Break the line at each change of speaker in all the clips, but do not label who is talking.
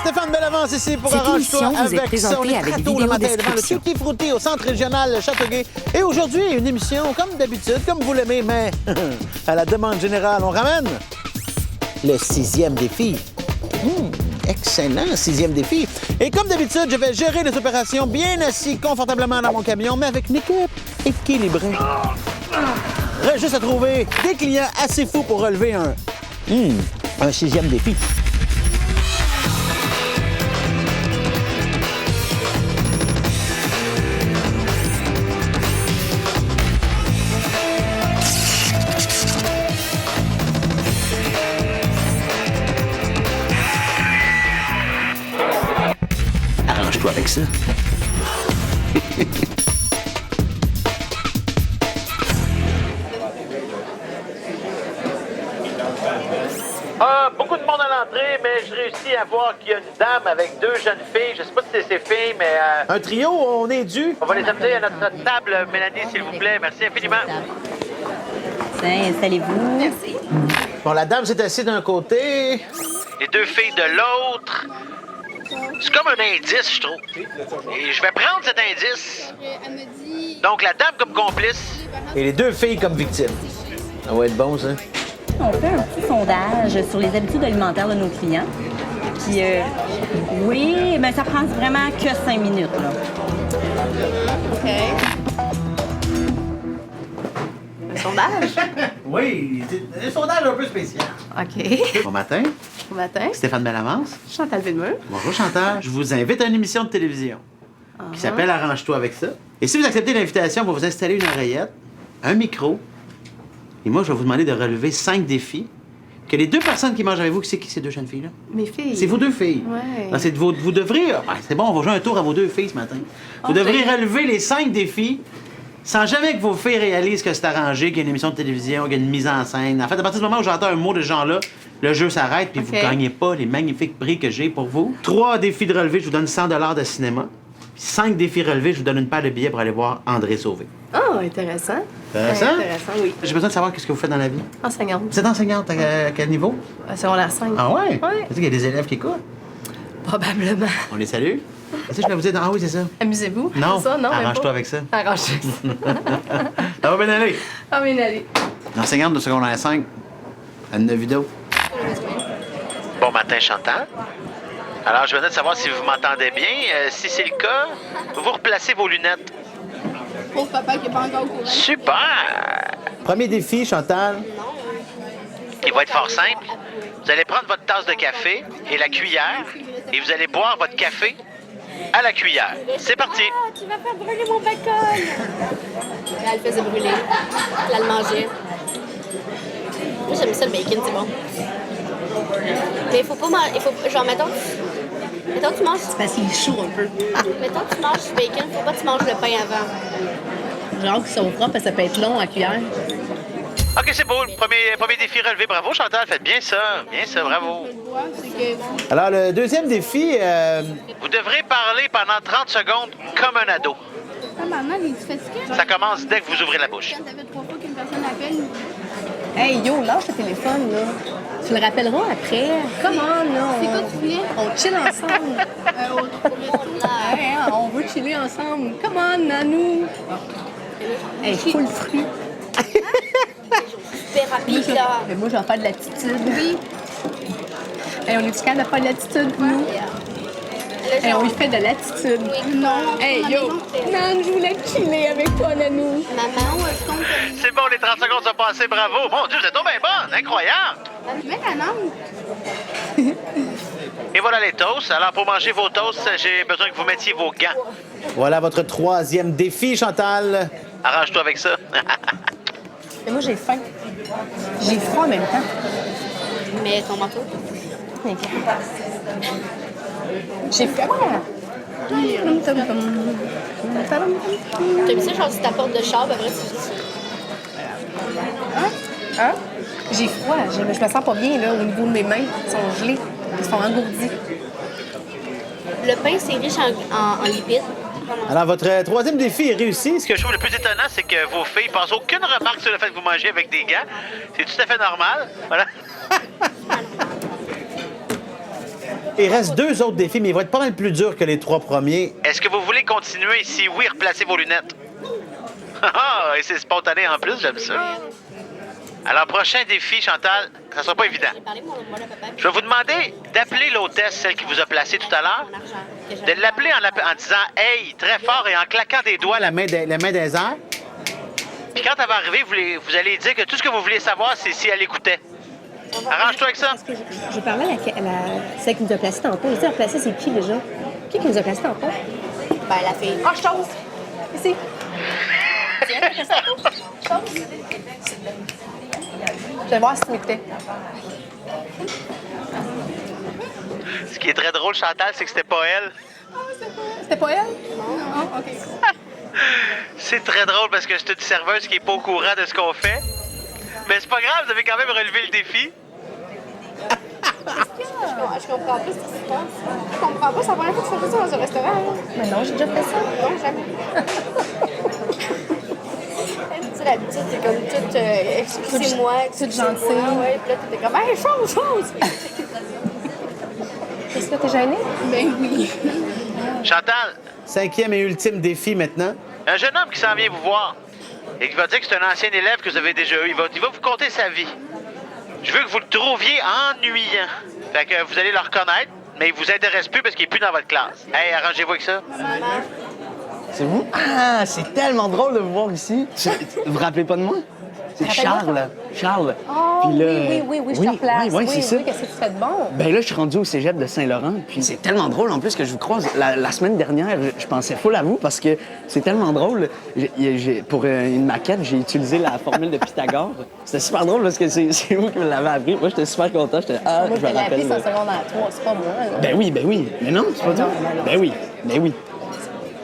Stéphane Bellavance ici pour
Cette
Arrange-toi
émission vous est
avec ça. On
présentée
est
avec
très tôt le matin devant le
vidéodescription.
Tutti Frutti au Centre régional Châteauguay. Et aujourd'hui, une émission comme d'habitude, comme vous l'aimez, mais à la demande générale, on ramène le 6e défi. Excellent, 6e défi. Et comme d'habitude, je vais gérer les opérations bien assis confortablement dans mon camion, mais avec une équipe équilibrée. Reste juste à trouver des clients assez fous pour relever un 6e défi. Arrange-toi avec ça. Beaucoup de monde à l'entrée, mais je réussis à voir qu'il y a une dame avec 2 jeunes filles. Je sais pas si c'est ses filles, mais... Un trio, on est dû. On va les amener à notre table, Mélanie, s'il vous plaît. Merci infiniment.
Tiens, installez-vous. Merci.
Bon, la dame s'est assise d'un côté.
Les 2 filles de l'autre. C'est comme un indice, je trouve. Et je vais prendre cet indice. Donc, la dame comme complice.
Et les 2 filles comme victimes. Ça va être bon, ça.
On fait un petit sondage sur les habitudes alimentaires de nos clients. Puis, oui, mais ça prend vraiment que 5 minutes, là.
OK. Un sondage?
Oui, c'est un sondage un peu spécial.
OK.
Bon matin,
Bon matin.
Stéphane Bellavance.
Chantal Villemeux.
Bonjour Chantal. Je vous invite à une émission de télévision qui s'appelle Arrange-toi avec ça. Et si vous acceptez l'invitation, on va vous installer une oreillette, un micro, et moi, je vais vous demander de relever 5 défis que les 2 personnes qui mangent avec vous, c'est qui ces 2 jeunes filles-là?
Mes filles.
C'est vos 2 filles.
Ouais.
Alors, vous devrez... c'est bon, on va jouer un tour à vos 2 filles ce matin. Vous devrez relever les 5 défis sans jamais que vos filles réalisent que c'est arrangé, qu'il y a une émission de télévision, qu'il y a une mise en scène. En fait, à partir du moment où j'entends un mot de ce genre-là, le jeu s'arrête, puis vous gagnez pas les magnifiques prix que j'ai pour vous. 3 défis de relever, je vous donne 100 $ de cinéma. Puis 5 défis relevés, je vous donne une paire de billets pour aller voir André Sauvé.
Oh, intéressant.
Intéressant?
Intéressant, oui.
J'ai besoin de savoir qu'est-ce que vous faites dans la vie.
Enseignante.
Vous êtes enseignante à quel niveau?
Secondaire 5.
Ah ouais?
Ouais.
Tu sais qu'il y a des élèves qui écoutent.
Probablement.
On les salue. Est-ce que je peux vous dire? Ah oui, c'est ça.
Amusez-vous.
Non,
C'est ça? Non, même
arrange-toi
pas.
avec ça.
Arrange-toi.
Ça va bien aller.
Ah, bien allez.
L'enseignante de secondaire 5, Anne Vidéo.
Bon matin, Chantal. Alors, je venais de savoir si vous m'entendez bien. Si c'est le cas, vous replacez vos lunettes.
Pauvre papa qui n'est pas encore au courant.
Super!
Premier défi, Chantal.
Il va être fort simple. Vous allez prendre votre tasse de café et la cuillère et vous allez boire votre café à la cuillère. C'est parti.
Ah, tu vas faire brûler mon bacon! Elle le faisait brûler. Elle le mangeait. Moi, j'aime ça, le bacon, c'est bon. Mais il faut pas manger. Genre, mettons que tu manges.
C'est parce qu'il est chaud un peu.
Mettons que tu manges du bacon, faut pas que tu manges le pain avant.
Genre qu'ils sont propres, parce que ça peut être long à cuillère.
OK, c'est beau. Le premier défi relevé. Bravo, Chantal. Faites bien ça. Bien ça, bravo.
Le bois, c'est que.
Alors, le deuxième défi,
Vous devrez parler pendant 30 secondes comme un ado.
Ah, maman, es-tu fatiguée?
Ça commence dès que vous ouvrez la bouche.
Quand ça fait 3 fois qu'une personne appelle.
Hey, yo, lâche le téléphone, là. Tu le rappelleras après. Comment, là?
C'est quoi tu voulais?
On chill ensemble.
Au resto, là.
Hey, hein, on veut chiller ensemble. Comment, Nanou? Hey, full fruit.
Super rapide, là.
Mais moi, je vais faire de l'attitude.
Oui.
Hey, on est-tu capable de faire de l'attitude, nous? Hey, on y fait de l'attitude.
Oui, non.
Hey, yo! Nan, je voulais chiller avec toi, Nanou.
Maman, je compte.
C'est bon, les 30 secondes sont passées. Bravo. Mon Dieu, vous êtes donc bien bonne. Incroyable.
Mets la langue.
Et voilà les toasts. Alors, pour manger vos toasts, j'ai besoin que vous mettiez vos gants.
voilà votre 3e défi, Chantal.
Arrange-toi avec ça.
Mais moi, j'ai faim. J'ai froid en même temps.
Mais ton manteau.
Ok. J'ai froid.
T'as vu ça, genre, si ta porte de char, ben après,
Hein? J'ai froid. Je me sens pas bien, là, au niveau de mes mains. Ils sont gelés. Ils sont engourdis.
Le pain, c'est riche en lipides.
Alors, votre 3e défi est réussi.
Ce que je trouve le plus étonnant, c'est que vos filles ne passent aucune remarque sur le fait que vous mangez avec des gants. C'est tout à fait normal. Voilà.
Il reste 2 autres défis, mais ils vont être pas mal plus durs que les 3 premiers.
Est-ce que vous voulez continuer? Si oui, replacez vos lunettes. Ah, et c'est spontané en plus, j'aime ça. Alors, prochain défi, Chantal, ça sera pas évident.
J'ai parlé mon mot de papa.
Je vais vous demander d'appeler l'hôtesse, celle qui vous a placé tout à l'heure,
Mon argent. que
de
j'avais.
l'appeler en disant « Hey » très fort et en claquant des doigts.
La main des airs.
Puis quand elle va arriver, vous allez dire que tout ce que vous voulez savoir, c'est si elle écoutait. Arrange-toi avec ça.
Parce que je parlais celle qui nous a placés tantôt. Je dis, replacer, c'est qui déjà? Qui nous a placés tantôt?
Ben, la fille.
Ah, chose! Ici.
C'est elle qui a fait tantôt? Chose.
Je vais voir si tu m'écoutais.
Ce qui est très drôle, Chantal, c'est que c'était pas elle.
C'était pas elle? Non. Ah, OK.
C'est très drôle parce que c'est une serveuse qui est pas au courant de ce qu'on fait. Mais c'est pas grave, vous avez quand même relevé le défi.
Je comprends pas ce qui se passe. Je comprends pas, c'est la première fois que tu fais ça dans un restaurant. Hein?
Mais non, j'ai déjà fait ça.
Non, jamais. Tu sais, l'habitude, t'es comme toute, excusez-moi,
toute gentille.
Ouais, puis là, t'étais comme, hey, chose!
Qu'est-ce que t'es gênée?
Ben oui.
Chantal,
5e et ultime défi maintenant.
un jeune homme qui s'en vient vous voir et qui va dire que c'est un ancien élève que vous avez déjà eu. Il va vous conter sa vie. Je veux que vous le trouviez ennuyant. Fait que vous allez le reconnaître, mais il vous intéresse plus parce qu'il est plus dans votre classe. Hey, arrangez-vous avec ça.
C'est vous? Ah, c'est tellement drôle de vous voir ici. Vous vous rappelez pas de moi? C'est Charles. Charles.
Oh,
Puis là,
oui, je te replace.
Oui, c'est ça.
Qu'est-ce que tu fais de bon?
Ben là, je suis rendu au cégep de Saint-Laurent. Puis c'est tellement drôle en plus que je vous croise. La semaine dernière, je pensais full à vous parce que c'est tellement drôle. Pour une maquette, j'ai utilisé la formule de Pythagore. C'était super drôle parce que c'est vous qui me l'avez appris. Moi, j'étais super content. J'étais,
Moi,
je
je
me
l'ai appris
rappelle.
sans secondaire 3, c'est pas moi. Là.
Ben oui. Mais non, c'est pas toi.
non.
Ben oui.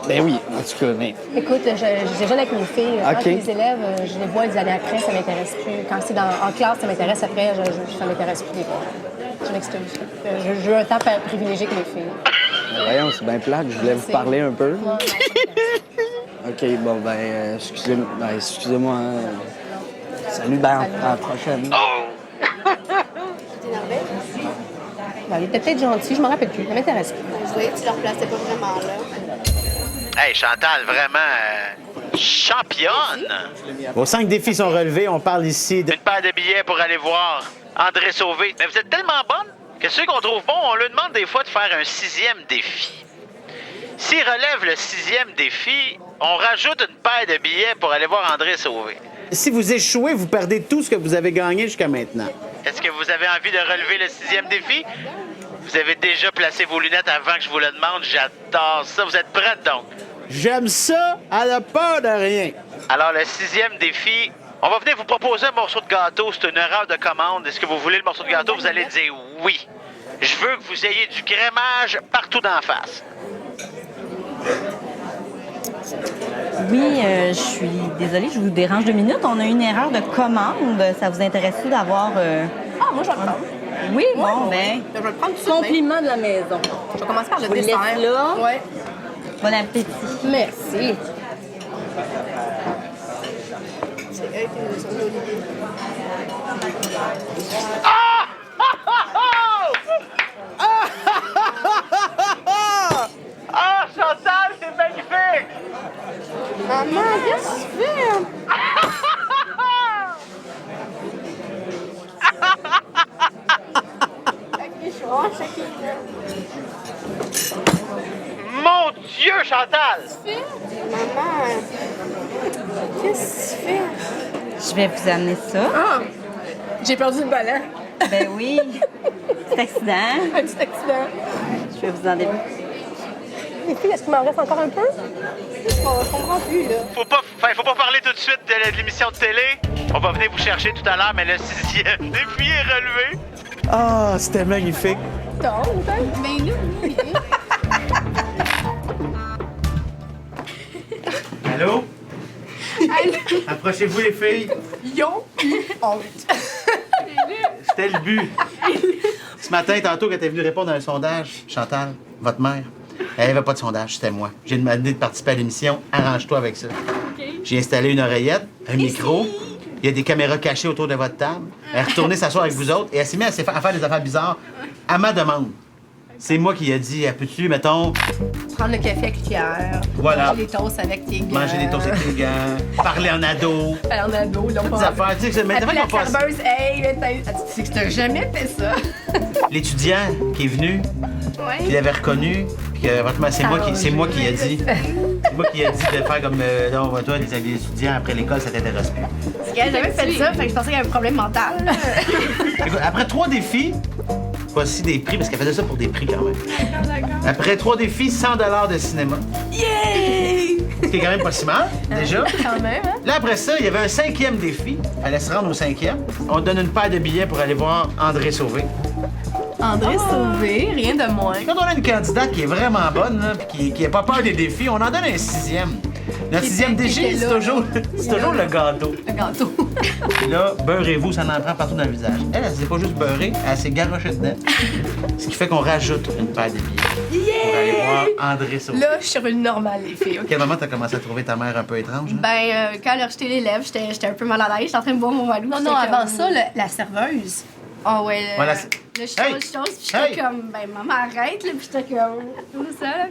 Ben oui, en tout cas, mais...
Écoute, je déjeune avec mes filles.
OK.
Quand les élèves, je les vois des années après, ça m'intéresse plus. Quand c'est en classe, ça m'intéresse après, ça m'intéresse plus. Je m'excuse. J'ai eu un temps privilégié que les filles.
Voyons, c'est bien plate. Je voulais vous parler un peu.
Non,
OK, bon, excusez-moi. Salut, ben, à la prochaine.
Tu t'énervais?
il était peut-être gentil, je me rappelle plus. Ça m'intéresse plus.
Je voyais que tu le replaçais pas vraiment là.
Hey, Chantal, vraiment championne.
Vos 5 défis sont relevés. On parle ici de...
Une paire de billets pour aller voir André Sauvé. Mais vous êtes tellement bonne que ceux qu'on trouve bons, on leur demande des fois de faire un 6e défi. S'il relève le 6e défi, on rajoute une paire de billets pour aller voir André Sauvé.
Si vous échouez, vous perdez tout ce que vous avez gagné jusqu'à maintenant.
Est-ce que vous avez envie de relever le 6e défi? Vous avez déjà placé vos lunettes avant que je vous le demande. J'adore ça. Vous êtes prête, donc?
J'aime ça, elle a peur de rien.
Alors, le 6e défi, on va venir vous proposer un morceau de gâteau. C'est une erreur de commande. Est-ce que vous voulez le morceau de gâteau? Vous allez dire oui. Je veux que vous ayez du crémage partout d'en face.
Oui, je suis désolée, je vous dérange 2 minutes. On a une erreur de commande. Ça vous intéresse-tu d'avoir...
Ah, moi, je vais le prendre.
Oui, bon, ben...
Je vais le prendre tout de suite.
Compliment de la maison.
Je vais commencer par le
vous le
dessert.
laisse là.
Ouais.
Bon appétit.
Merci.
C'est eux qui nous ont donné l'idée.
Ah, Chantal, c'est magnifique!
Maman, qu'est-ce que tu fais? Ok, je suis vraiment choquée.
Mon Dieu, Chantal!
Maman, qu'est-ce que tu fais?
Je vais vous amener ça.
Ah! J'ai perdu le ballon.
Ben oui. C'est accident.
Un petit accident.
Je vais vous en débuter.
Les filles, est-ce qu'il m'en reste encore un peu?
Je comprends plus, là.
Faut pas parler tout de suite de l'émission de télé. On va venir vous chercher tout à l'heure, mais le 6e défi est relevé.
Ah, c'était magnifique.
Non, peut-être.
Ben nous, oui.
Allô? Approchez-vous, les filles.
Yo! Honte.
C'était le but. Ce matin, tantôt, quand t'es venu répondre à un sondage, Chantal, votre mère, elle n'avait pas de sondage, c'était moi. J'ai demandé de participer à l'émission. Arrange-toi avec ça. J'ai installé une oreillette, un micro. Il y a des caméras cachées autour de votre table. Elle est retournée s'asseoir avec vous autres et elle s'est mise à faire des affaires bizarres à ma demande. c'est moi qui ai dit, peux-tu, mettons,
Prendre le café avec cuillère.
Voilà.
Manger des toasts avec tes gants.
manger des toasts avec tes gants, parler en ado,
En ado, là,
des
pas.
affaires, tu sais, que c'est- mais des
Appeler
affaires
la
qu'on passe.
serveuse, hey, mais tu sais que t'as jamais fait ça.
L'étudiant qui est venu, qui
Ouais.
l'avait reconnu, puis que vraiment, c'est moi qui ai dit. C'est moi qui ai dit de faire comme, non, toi, les étudiants après l'école, ça t'intéresse plus.
Elle a jamais fait ça, fait que je pensais qu'il y avait un problème mental.
Écoute, après 3 défis, voici des prix, parce qu'elle faisait ça pour des prix quand même. Après 3 défis, 100 $ de cinéma.
Yay!
Ce qui est quand même pas si mal, déjà.
Quand même, hein?
Là, après ça, il y avait un 5e défi. Fallait se rendre au 5e. On te donne une paire de billets pour aller voir André Sauvé.
André Sauvé, rien de moins.
Quand on a une candidate qui est vraiment bonne, là, puis qui n'a pas peur des défis, on en donne un 6e. Notre 6e défi,
était
c'est
là,
toujours, c'est toujours le gâteau.
Le gâteau.
Et là, beurrez-vous, ça en prend partout dans le visage. Elle s'est pas juste beurrée, elle s'est garochée dedans. Ce qui fait qu'on rajoute une paire de billets pour aller voir André Sauvé.
Là, je suis sur une normale, les filles,
À
OK?
quel moment t'as commencé à trouver ta mère un peu étrange? Hein?
Ben, quand elle a rejeté les lèvres, j'étais un peu mal à l'aise. J'étais en train de boire mon valou. Non, avant ça, la serveuse. Ah ouais,
Voilà,
là, je
Hey!
chose, puis j'étais
Hey!
comme, ben, maman, arrête, là, puis j'étais comme, tout ça, là.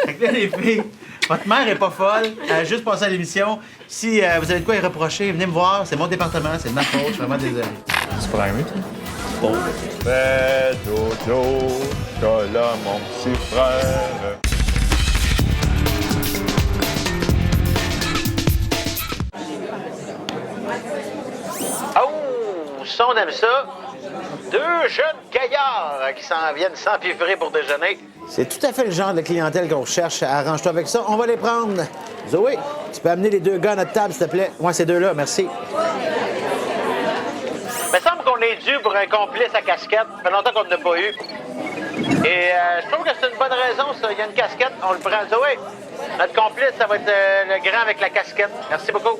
Fait que là, les filles, votre mère est pas folle. Elle a juste passé à l'émission. Si vous avez de quoi y reprocher, venez me voir. C'est mon département, c'est de ma faute. Je suis vraiment désolé.
C'est pas arrivé, ça? Fais dodo, chocolat, mon petit frère.
Oh, ça, on aime ça. 2 jeunes gaillards qui s'en viennent s'empiffrer pour déjeuner.
C'est tout à fait le genre de clientèle qu'on recherche. Arrange-toi avec ça. On va les prendre. Zoé, tu peux amener les 2 gars à notre table, s'il te plaît? Moi, ces 2-là, merci.
Il me semble qu'on est dû pour un complice à casquette. Ça fait longtemps qu'on n'a pas eu. Et je trouve que c'est une bonne raison, ça. Il y a une casquette, on le prend. Zoé, notre complice, ça va être le grand avec la casquette. Merci beaucoup.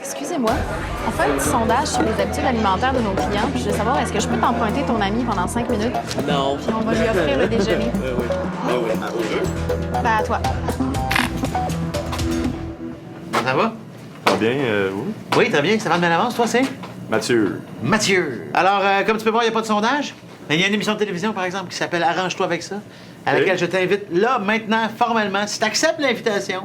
Excusez-moi, on fait un petit sondage sur les habitudes alimentaires de nos clients. Puis je veux savoir, est-ce que je peux t'emprunter ton ami pendant 5 minutes?
Non.
Puis on va lui offrir le déjeuner.
Oui.
Ben, à toi.
Ça va?
Ça va bien, vous?
Oui, très bien. Ça va de bien avance, toi, c'est?
Mathieu.
Mathieu. Alors, comme tu peux voir, il n'y a pas de sondage. Mais il y a une émission de télévision, par exemple, qui s'appelle Arrange-toi avec ça, à laquelle je t'invite là, maintenant, formellement. Si tu acceptes l'invitation,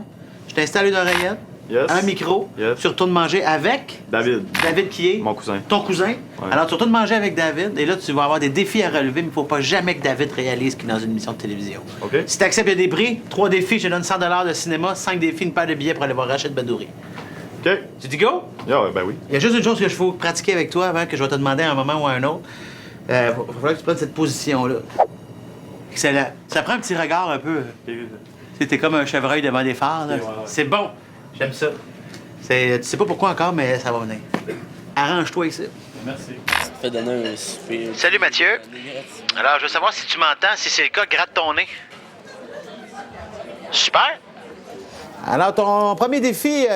je t'installe une oreillette,
Yes.
un micro,
Yes.
tu retournes manger avec
David.
David qui est?
Mon cousin.
Ton cousin.
Ouais.
Alors, tu retournes manger avec David, et là, tu vas avoir des défis à relever, mais il ne faut pas jamais que David réalise qu'il est dans une émission de télévision.
OK.
Si tu acceptes, il y a des prix. 3 défis, je te donne 100 $ de cinéma, 5 défis, une paire de billets pour aller voir Rachid Badouri.
OK.
Tu dis go?
Yeah, ben oui.
Il y a juste une chose que je faut pratiquer avec toi avant que je vais te demander à un moment ou à un autre. Il va falloir que tu prennes cette position-là. Excellent. Ça prend un petit regard un peu. T'es comme un chevreuil devant des phares. Là.
Ouais.
C'est bon. J'aime ça. Tu sais pas pourquoi encore, mais ça va venir. Arrange-toi ici.
Merci.
Fais donner un souper.
Salut, Mathieu. Alors, je veux savoir si tu m'entends. Si c'est le cas, gratte ton nez. Super.
Alors, ton premier défi,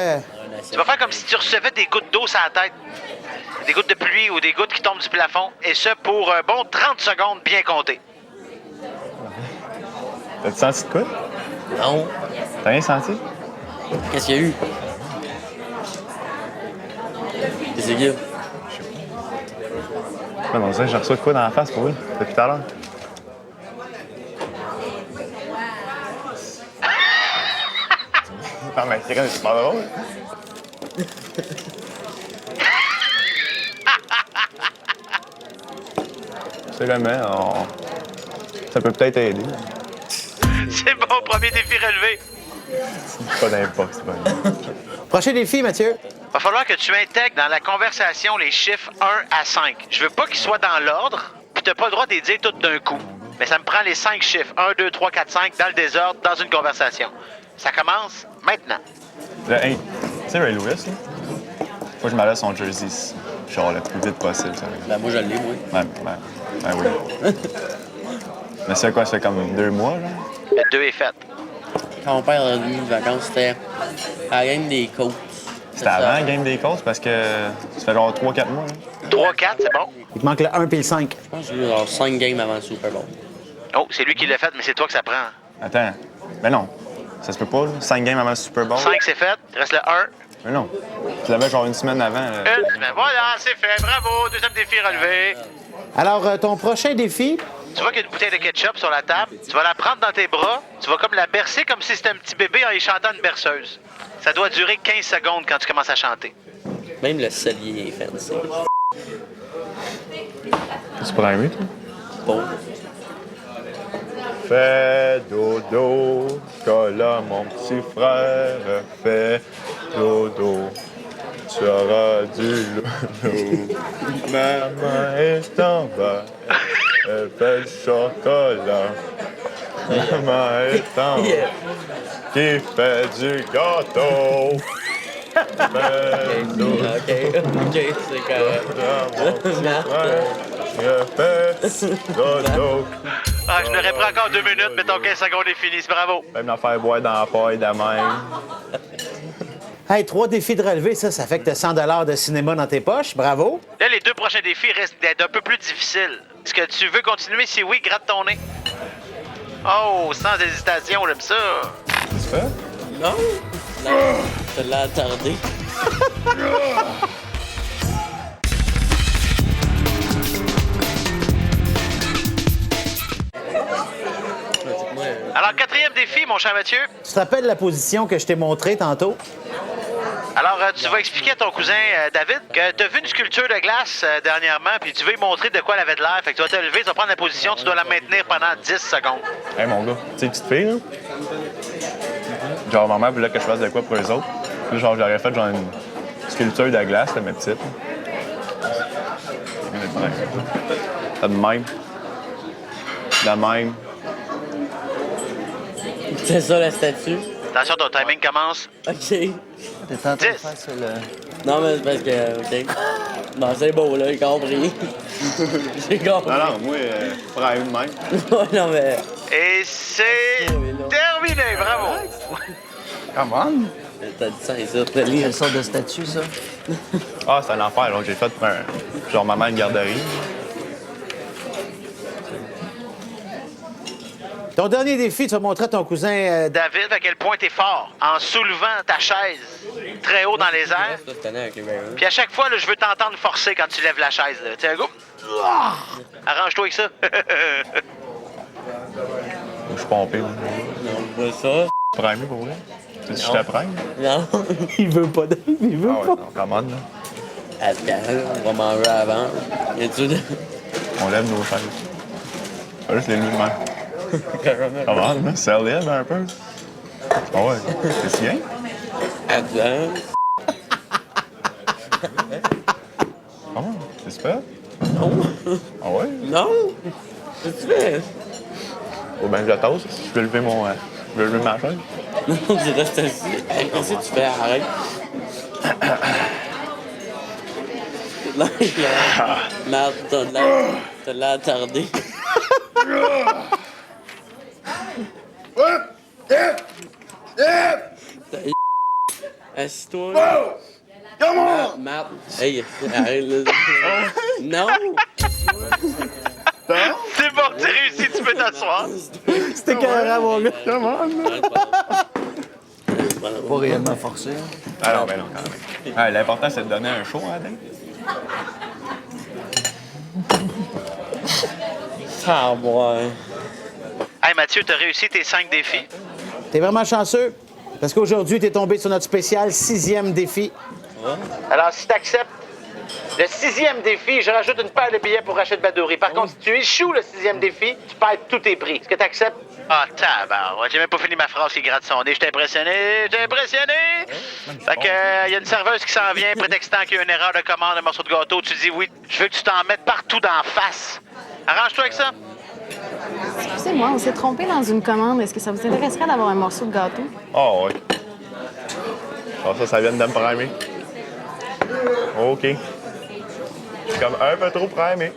Tu vas faire comme si tu recevais des gouttes d'eau sur la tête. Des gouttes de pluie ou des gouttes qui tombent du plafond. Et ce, pour un bon 30 secondes bien compté.
T'as-tu senti de quoi?
Non.
T'as rien senti?
Qu'est-ce qu'il y a eu? Qu'est-ce qu'il y a?
Ouais, on dirait que je reçois de quoi dans la face pour lui, depuis tout à l'heure. Non, mais c'est quand même super drôle. C'est jamais, ça peut peut-être aider.
C'est bon, premier défi relevé.
Pas d'impact, c'est pas grave.
prochain défi, Mathieu.
Va falloir que tu intègres dans la conversation les chiffres 1 à 5. Je veux pas qu'ils soient dans l'ordre, puis t'as pas le droit de les dire toutes d'un coup. Mais ça me prend les 5 chiffres. 1, 2, 3, 4, 5, dans le désordre, dans une conversation. Ça commence maintenant.
Là, hey, tu sais Ray Lewis, là? Faut que je m'enlève son jersey, genre le plus vite possible. Ça.
Ben, moi, je l'ai, moi.
Ben oui. Mais c'est quoi, ça fait comme 2 mois, là?
Le 2 est fait.
Quand mon père est revenu de vacances, c'était à la game des Colts.
C'était avant la game des Colts parce que ça fait genre 3-4 mois, là.
3, 4, c'est bon.
Il te manque le 1 puis le 5.
Je pense que j'ai eu genre 5 games avant le Super Bowl.
Oh, c'est lui qui l'a fait, mais c'est toi que ça prend.
Attends. Ben non. Ça se peut pas, là. 5 games avant le Super Bowl.
5, c'est fait. Il reste le 1.
Mais non. Tu l'avais genre une semaine avant.
Une semaine. Voilà, c'est fait. Bravo. Deuxième défi relevé.
Alors, ton prochain défi,
Tu vois qu'il y a une bouteille de ketchup sur la table. Tu vas la prendre dans tes bras. Tu vas comme la bercer comme si c'était un petit bébé en y chantant une berceuse. Ça doit durer 15 secondes quand tu commences à chanter.
Même le cellier est fancy.
C'est primé, toi?
Bon.
Fais dodo, Cola, mon petit frère, fais dodo. Tu auras du loulou. Maman est en bas, elle fait le chocolat. Maman est en bas, qui fait du gâteau. Fais dodo,
OK, c'est correct.
mon petit frère, fais dodo.
Ah, je l'aurais pris encore 2 minutes, mais ton 15 secondes est fini. C'est bravo.
Même la faire boire dans la paille de même.
hey, 3 défis de relever, ça fait que tu as 100 de cinéma dans tes poches. Bravo.
Là, les 2 prochains défis risquent d'être un peu plus difficiles. Est-ce que tu veux continuer? Si oui, gratte ton nez. Oh, sans hésitation, j'aime ça.
Tu fais?
Non? Non, tu l'as attardé.
Alors, 4e défi, mon cher Mathieu.
Tu te rappelles la position que je t'ai montrée tantôt?
Alors, tu vas expliquer à ton cousin David que tu as vu une sculpture de glace dernièrement, puis tu veux lui montrer de quoi elle avait de l'air. Fait que tu vas te lever, tu vas prendre la position, tu dois la maintenir pendant 10 secondes.
Hey, mon gars, tu sais, petite fille, là? Genre, maman voulait que je fasse de quoi pour eux autres. Puis, genre, j'aurais fait genre une sculpture de glace, là, mais petite. Ça de même. De même.
C'est ça, la statue?
Attention, ton timing commence.
OK.
T'es en train de
10.
faire ça, là.
Non, mais c'est parce que... OK. Bon, c'est beau, là, j'ai compris. J'ai compris.
Non, non, moi, prends une même.
Ouais, non, mais...
Et c'est terminé, bravo.
Come on!
T'as dit ça, et ça, après
Quelle sorte de statue, ça?
Ah, c'est un enfer, là. J'ai fait pour genre maman une garderie.
Ton dernier défi, tu vas montrer à ton cousin...
David, à quel point t'es fort en soulevant ta chaise très haut dans les airs.
Ça, cette année avec les Bears.
Puis à chaque fois, là, je veux t'entendre forcer quand tu lèves la chaise. Là. Tu sais, un go. Arrange-toi avec ça.
Je suis pompé, là.
Non, pas ça.
Primé pour vrai? Tu veux que je te prenne?
Non.
il veut pas il veut
Ah ouais, non, commande, là.
Attends, on va manger avant. Y a-tu de...
On lève nos chaises. Pas juste les nuits de même. Commande, là. Ça lève un peu. Ah ouais, c'est si bien.
Attends.
Ah ouais, c'est super.
Non.
Ah ouais?
Non. Qu'est-ce que tu fais?
Oh ben, je tasse. Je peux lever mon... je peux lever ma chaise.
Non, tu restes assis. Hey, qu'est-ce que tu fais? Arrête. Là, merde, t'as l'air attardé. Assis-toi. Merde. Hey, arrête là. Non!
C'est bon, tu réussi, tu peux t'asseoir.
C'était carré, mon gars.
Pas réellement forcé.
Ah non, ben non, quand même. Ah, l'important, c'est de donner un show à la date.
Ah, ouais.
Hey Mathieu, t'as réussi tes 5 défis.
T'es vraiment chanceux, parce qu'aujourd'hui, t'es tombé sur notre spécial 6e défi.
Alors, si t'acceptes le 6e défi, je rajoute une paire de billets pour Rachid Badouri. Par contre, si tu échoues le 6e défi, tu perds tous tes prix. Est-ce que t'acceptes? Ah, tabarouette, j'ai même pas fini ma phrase qui gratte son nez. J'étais impressionné, Fait que, y a une serveuse qui s'en vient prétextant qu'il y a une erreur de commande, un morceau de gâteau. Tu dis oui, je veux que tu t'en mettes partout d'en face. Arrange-toi avec ça.
Excusez-moi, on s'est trompé dans une commande. Est-ce que ça vous intéresserait d'avoir un morceau de gâteau?
Ah ouais. Ah, ça vient de me primer. OK. Je suis comme un peu trop primé.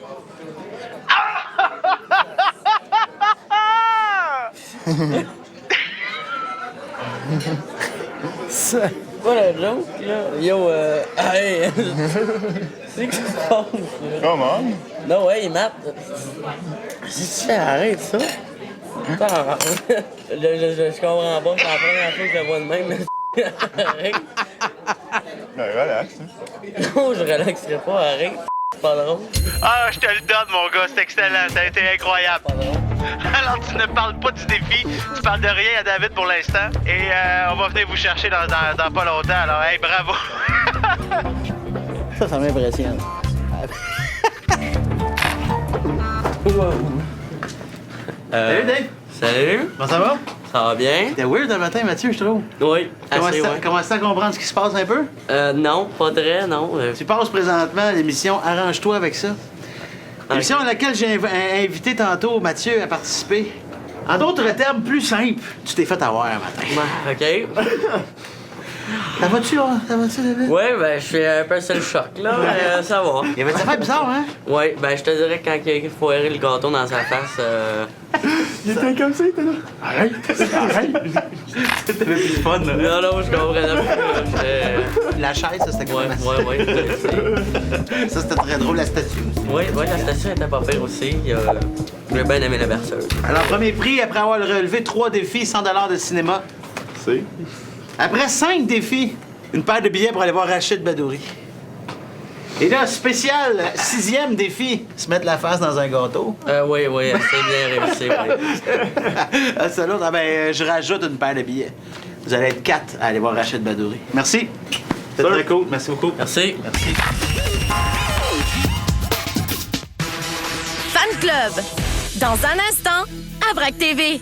C'est pas la joke, là. Yo, hey! C'est que tu penses?
Come on.
Non, ouais, Matt. Si tu fais, arrête ça. Attends, je comprends pas, c'est la première fois que je la vois de même. Arrête.
Relax. Hein.
Non, je relaxerai pas, arrête. C'est pas drôle.
Ah, je te le donne, mon gars, c'est excellent, ça a été incroyable.
Pas drôle.
Alors, tu ne parles pas du défi, tu parles de rien à David pour l'instant. Et on va venir vous chercher dans pas longtemps. Alors, hey, bravo!
Ça m'impressionne. Salut, Dave!
Salut.
Comment ça va?
Ça va bien?
T'es weird le matin, Mathieu, je trouve.
Oui, assez, ouais.
Commences-tu à comprendre ce qui se passe un peu?
Non, pas très, non.
Tu passes présentement à l'émission Arrange-toi avec ça. L'émission à laquelle j'ai invité tantôt Mathieu à participer. En d'autres termes, plus simple, tu t'es fait avoir un matin.
OK.
Ça va-tu, là? Ça va-tu, David?
Oui, ben, je suis un peu sur le choc, là, mais ça va.
Il y avait des affaires bizarres, hein?
Oui, ben, je te dirais que quand il a foiré le gâteau dans sa face,
Il était comme ça, il était là. Arrête! C'était plus fun, là.
Non, non, je comprenais pas.
La chaise, ça, c'était
Ouais,
comment?
ouais.
Ça, c'était très drôle, la statue aussi.
Oui, la station était pas pire aussi. J'ai bien aimé la berceuse.
Alors, premier prix, après avoir relevé 3 défis, 100 de cinéma.
C'est?
Après 5 défis, une paire de billets pour aller voir Rachid Badouri. Et là, spécial, 6e défi, se mettre la face dans un gâteau.
Oui, c'est bien réussi, oui.
Ah, ça, l'autre, je rajoute une paire de billets. Vous allez être 4 à aller voir Rachid Badouri. Merci. C'était très cool. Merci beaucoup.
Merci.
Merci.
Fan Club. Dans un instant, à Vrac TV.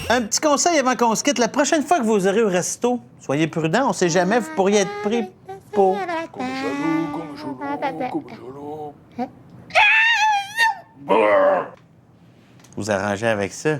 Un petit conseil avant qu'on se quitte. La prochaine fois que vous irez au resto, soyez prudents. On sait jamais, vous pourriez être pris pour... Vous arrangez avec ça.